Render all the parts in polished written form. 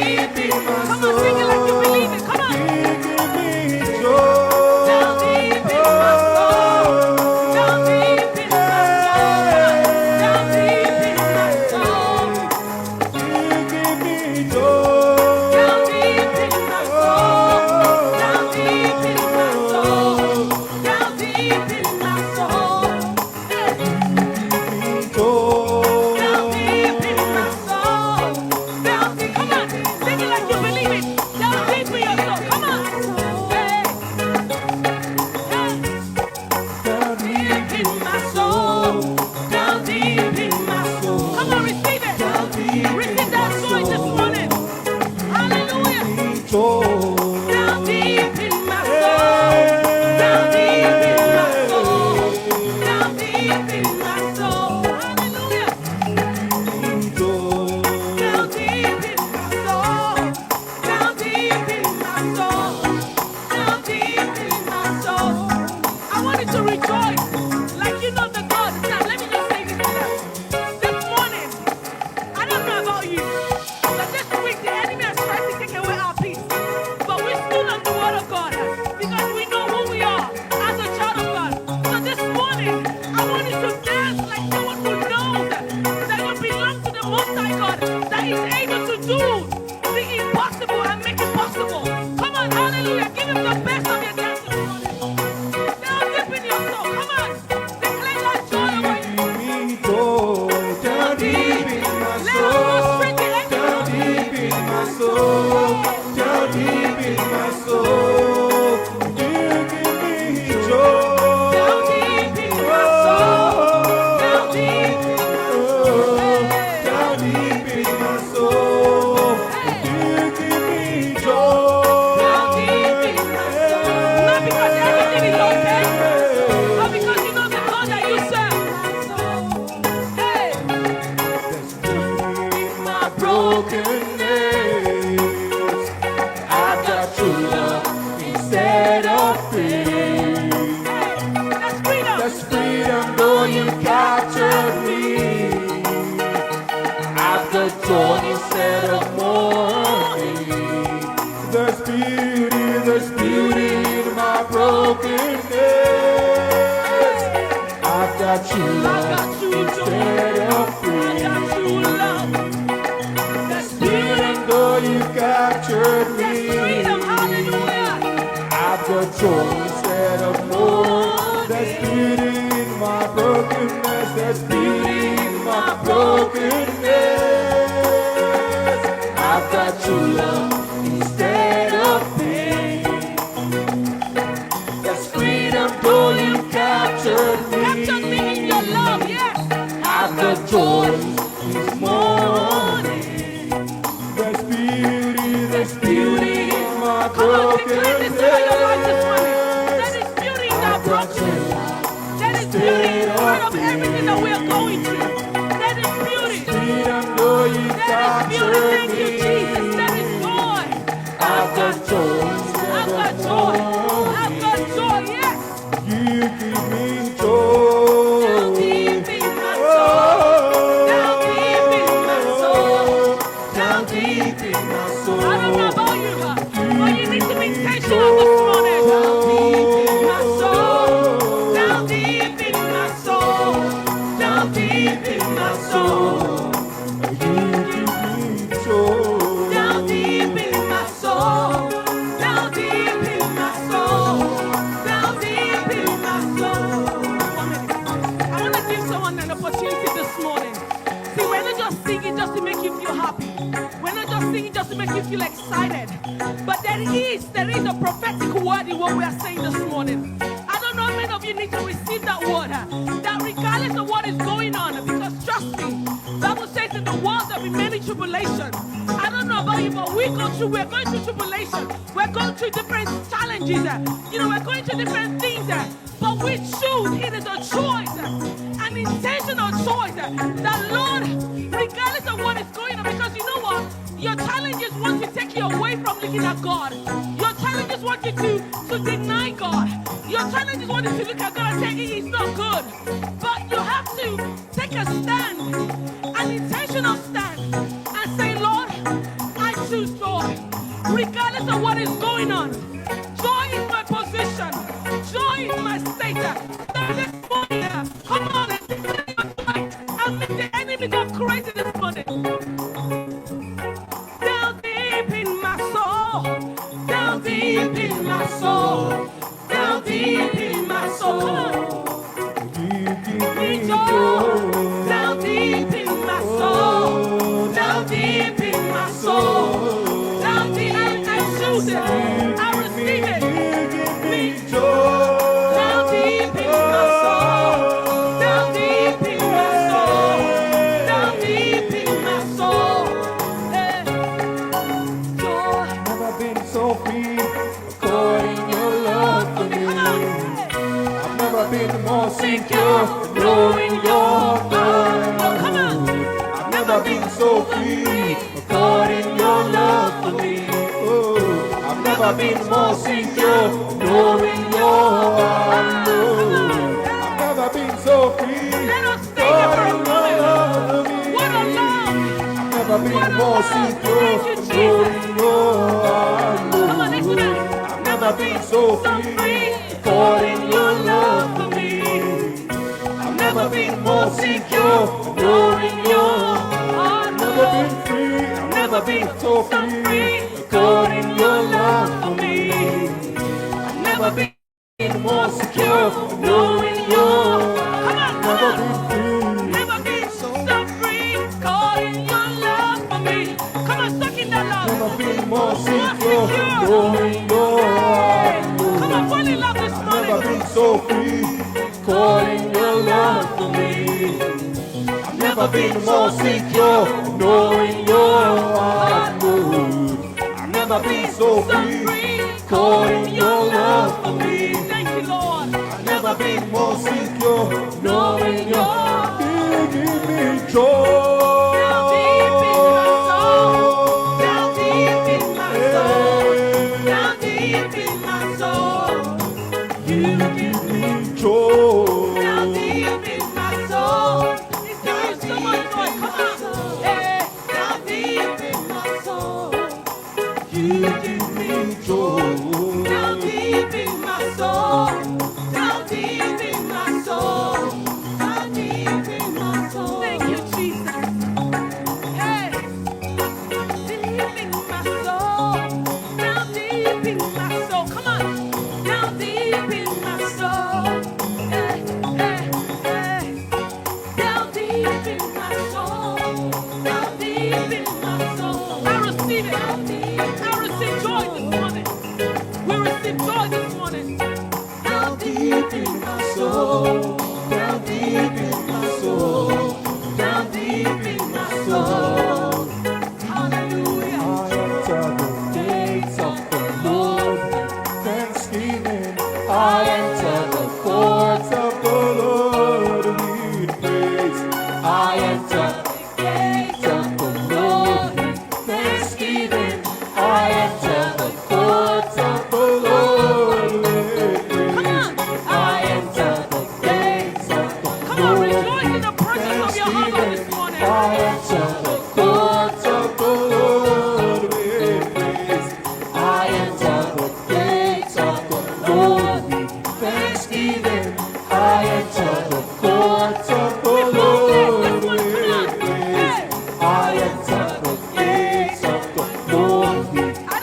deep in my Come soul. on, sing it like you believe it. Come on. You give me joy. Down deep in my soul. Down deep in my soul. Down deep in my soul. You give me joy. Down deep in my soul. Down deep in my soul. Down deep in my soul. Hey. Joy. Down deep in my soul. Down deep. Come on, sing it like you believe it. Down deep in your soul. Come on. Hey. Hey. Down Deep in my soul. Down deep in my soul. Come on, receive it. Receive that joy this morning. Hallelujah. joy. Down deep in my soul. Down deep in my soul. Down deep in my soul. Hallelujah. Joy. Down deep in my soul. Down deep in my soul. Down deep in my soul. I want you to rejoice like you know the God. Now, let me just say this to you. This morning, I don't know about you, but this week the enemy has tried to take away our peace. But we stood on the word of God because we know who we are as a child of God. So this morning, I want you to dance like someone who knows that you belong to the Most High God, that is able to do the impossible and make it possible. Come on, hallelujah. Give him the best of your dance this morning. Down deep in your soul. Come on. Declare that joy over you. Give me joy. Down deep in my Let us soul. go straight to heaven. Down deep in my soul. Down deep in my soul. You give me joy. Down deep in my soul. Down deep in my soul. Down deep in my soul. You give me joy. Down deep in my soul. Not because everything is okay, but because you know the God that you serve. Hey. In my brokenness, I've got true love instead of fear. That's freedom. There's freedom though you captured me. I've got joy instead of mourning. There's beauty in my brokenness. I've got true I love got true joy. instead of I fear. got true love. That's Freedom beauty. though you captured That's me. freedom. Hallelujah. I've got joy instead of mourning. There's beauty in my brokenness. There's beauty in my brokenness. I've got true love instead of pain. There's freedom though you captured Capture me. me in your love. Yes. I've got joy this morning. There's beauty in my Come on, declare this over your life this morning. There brokenness. is beauty in our brokenness. There is beauty in spite of everything that we are going through. There is beauty. Freedom though you There is beauty. captured Thank you, me. Jesus. There is joy. I've got joy I've instead got of joy. mourning. I've got joy. Yes. You give me Down joy. deep in my soul. Down deep in my soul. Down deep in my soul. I don't know about you, but you need to be intentional this morning. Down deep in my soul. Down deep in my soul. Down deep in my soul. You give me joy. Down deep in my soul. Down deep in my soul. Down deep in my soul. I want to give someone an opportunity this morning. See, we're not just singing just to make you feel happy. We're not just singing just to make you feel excited. But there is a prophetic word in what we are saying this morning. I don't know how many of you need to receive that word. That regardless of what is going on, because trust me, Bible says in the world there will be many tribulation. I don't know about you, but we're going through tribulation. We're going through different challenges. We're going through different things. But we choose, it is a choice, an intentional choice. That Lord, regardless of what is going on, because you know what? Your challenges want to take you away from looking at God. Your challenges want you to deny God. Your challenges want you to look at God and say, He's not good. But you have to take a stand, an intentional stand, and say, Lord, I choose choose joy. Regardless of what is going on. Joy is my position. Joy is my status. So this morning, come on and declare your joy and make the enemy go crazy this morning. Down deep in my soul. Down deep in my soul. Down deep in my soul. Give me joy. Down deep in my soul. Down deep in my soul. Down deep, I choose it. I receive it. Give me joy. Down deep in my soul. Down deep in my soul. Down deep in my soul. Hey. Joy. Never been so free, according your love for me. Come on. I've never been more secure, knowing your love. Come on. I've never been so free, according your love for me. Oh, I've never been more secure, knowing your love. I've never been so free, Let us stay there for a according your love for moment. me. What a love. I've never been What a more love. secure, Thank you, Jesus. knowing your love. Come on, listen to I've never been so so free, free. according your love for me. I've never been more secure, knowing your I've never been free, I've never been so free, according your love for me. I've never been more secure, knowing your Come on, never come on. been free. Never been so free. Calling your love for me. Come on, suck in that Never love. been more secure, knowing your Come on, fall in love this never morning. been so free, calling your love for me. I've never been more secure, knowing your heart move. I've never been so So free, free. calling your love for me. Thank you, Lord. I've never been more secure, knowing your Your give me joy. down deep in my soul. Down deep in my soul. Down deep in my soul. You give me Joy. down deep in my soul. He's doing so much joy. Come on. Hey, down deep in my soul. You give me joy. Down deep in my soul. Down deep in my soul. Down deep in my soul. Thank you, Jesus. Hey, deep in my soul. Down deep in my soul. Come on. Down deep in my soul. Hey, hey, hey. Down deep in my soul. Down deep in my soul. I receive it. I receive joy this morning. We receive joy this morning. Down deep in my soul, down deep in my soul, down deep in my soul. Hallelujah. I enter the gates of the Lord with thanksgiving. I enter the courts of the Lord with praise. I enter the gates of the Lord with thanksgiving. I enter the courts of the Lord with praise. Come on. I enter the gates of the Come on, Lord rejoice in the presence of your husband this thanksgiving. morning. I enter the courts of the Lord with praise. I enter the gates of the Lord with thanksgiving. I enter the courts of the Lord with praise. I enter the gates of the Lord with I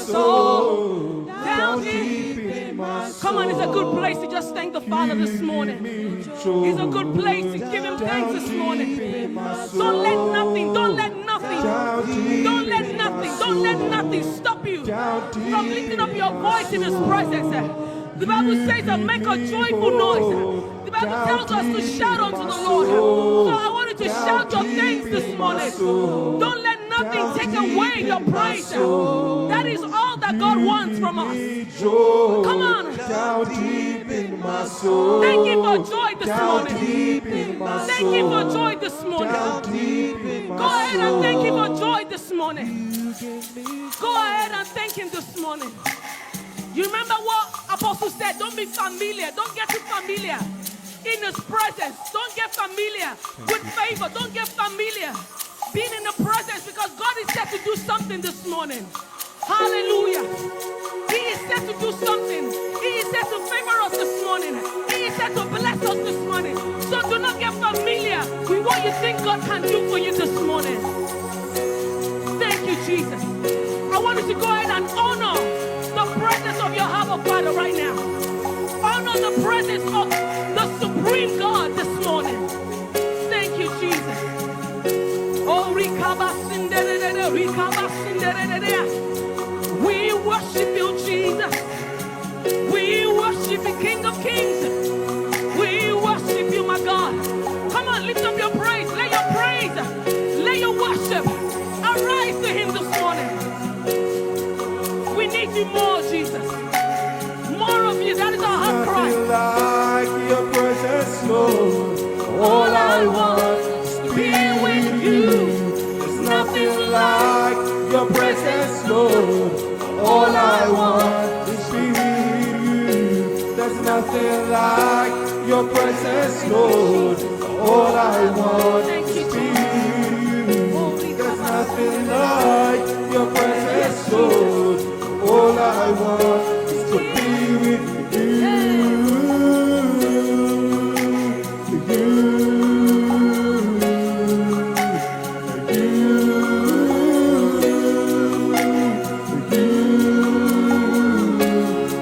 soul, down deep in my soul. Come on, it's a good place to just thank the Father this morning. It's a good place to give him thanks this morning. Don't let nothing stop you from lifting up your voice in his presence. The Bible says that make a joyful noise. The Bible tells us to shout unto the Lord. So I want you to shout your thanks this morning. Don't let nothing take away your praise. That is all that God wants from us. Come on. Thank him for joy this morning. Thank him for joy this morning. Go ahead and thank him for joy this morning. Go ahead and thank him this morning. You remember what Apostle said? Don't be familiar. Don't get too familiar in his presence. Don't get familiar with favor. Don't get familiar being in the presence, because God is set to do something this morning. Hallelujah. He is set to do something. He is set to favor us this morning. He is set to bless us this morning. So do not get familiar with what you think God can do for you this morning. Thank you, Jesus. I want you to go ahead and honor the presence of your Abba Father right now. Honor the presence of the Supreme God this morning. Thank you, Jesus. Oh, we worship you, Jesus. We worship you, King of Kings. We worship you, my God. Come on, lift up your praise. Lay your praise. Lay your worship. Arise to him this morning. We need you more, Jesus. More of you. That is our heart cry. Like your presence, Lord. All I want is to be with you. There's nothing like your presence, Lord. All I want is to be with you. There's nothing like your presence, Lord. All I want is to be with you. There's nothing like your presence, Lord. All I want is to be with you.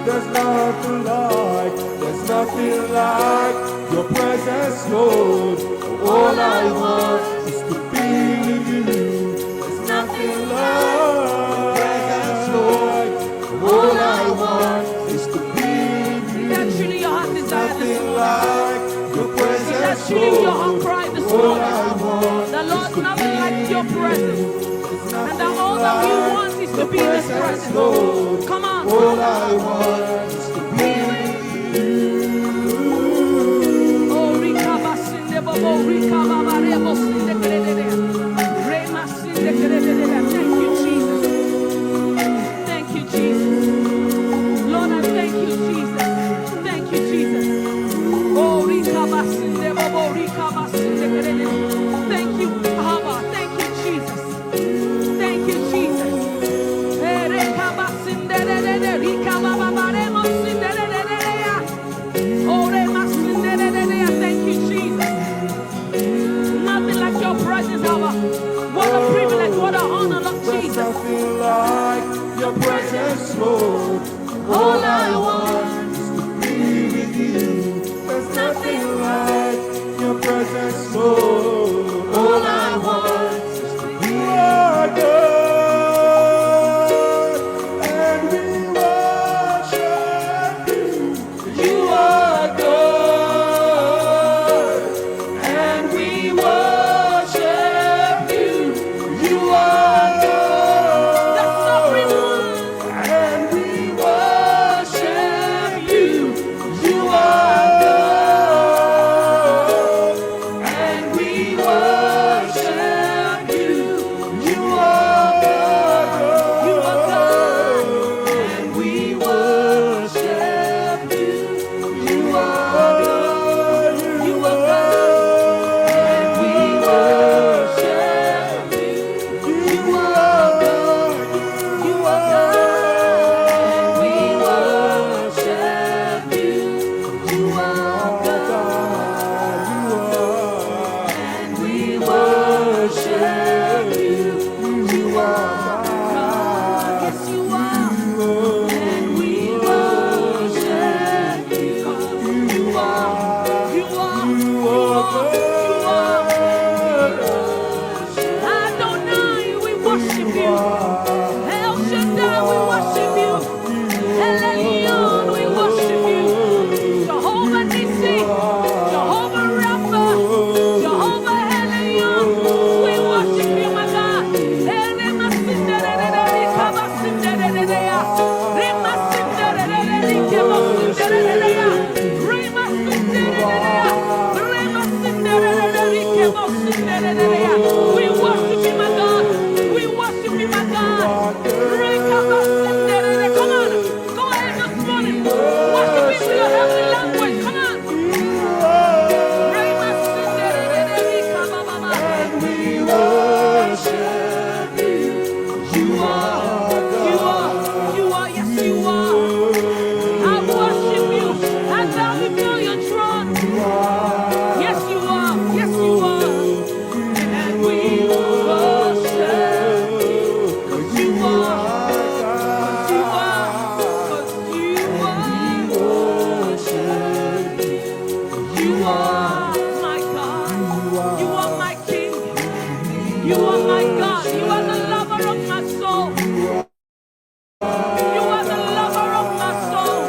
There's nothing like your presence, Lord. All I want is to be with you. There's nothing like your presence, Lord. All I want is to be with you. That's really your heart desire this Nothing morning. like your presence, That's really your heart Lord. cry this All morning. I want The is Lord's to nothing be like your presence. There's And that nothing all that we like want is to your be in his presence. Lord. Come on. All I want is to be with you. Oh, Rikabasinde Bobo, Rikababarebo Sinde Keredere. Rema Sinde Keredere. Thank you, Jesus. Thank you, Jesus. Lord, I thank you, Jesus. Thank you, Jesus. Oh, Rikabasinde Bobo, Rikabasinde Keredere. Thank you, Abba. Thank you, Jesus. Thank you, Jesus. Rekabasinde Keredere, Rikababarebo Sinde Keredere. Oh, thank you, Jesus. Nothing like your presence, Abba. What a privilege, what an honor, Lord There's Jesus. nothing like your presence, Lord. All I want is to be with you. There's nothing like your presence, Lord. All I want is to be you are good, and we worship you. You are good, and we worship you. You are good, The sovereign one. and we worship worship you. El Shaddai, we worship you. El Elyon, we worship you. Jehovah Nissi, Jehovah Rapha, Jehovah Elyon, we worship you, my God. We worship you, my God. We worship you, my God. Come on, go ahead this morning. Worship him with your heavenly language. Come on. And we worship you. You are Yes, you are. I worship you. I bow before your throne. Yes, you are. Yes, you are. And we worship you. 'Cause you are. 'Cause you are. 'Cause you are. You are my God. You are my King. You are my God. You are the lover of my soul. You are the lover of my soul.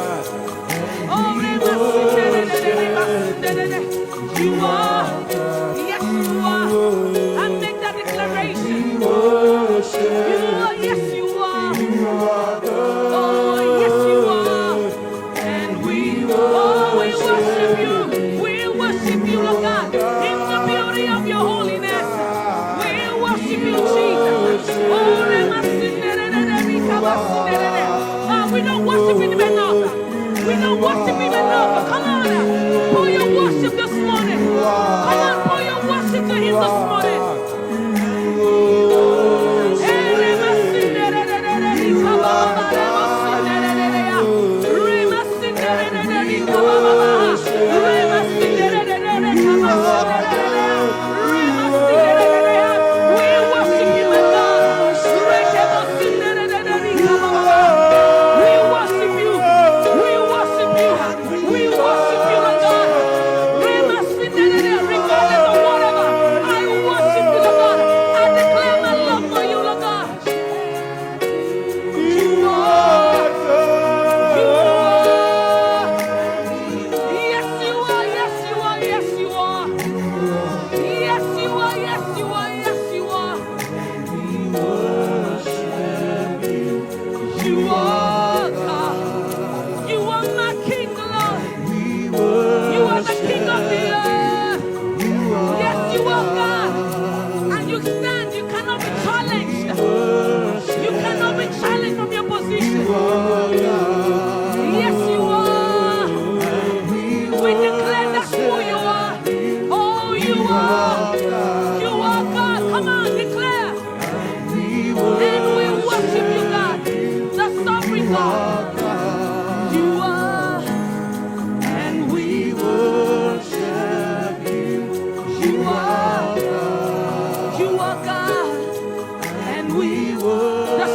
Oh, you are. Yes, you are. I make that declaration. You are. Yes, you are. Oh, yes, you are. And we worship you. We worship you, Lord God, in the beauty of your holiness. We worship you, Jesus. We don't worship him enough. We don't worship him enough. Come on now. Pour your worship this morning. Come on, pour your worship to him this morning.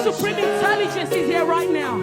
Supreme intelligence is here right now.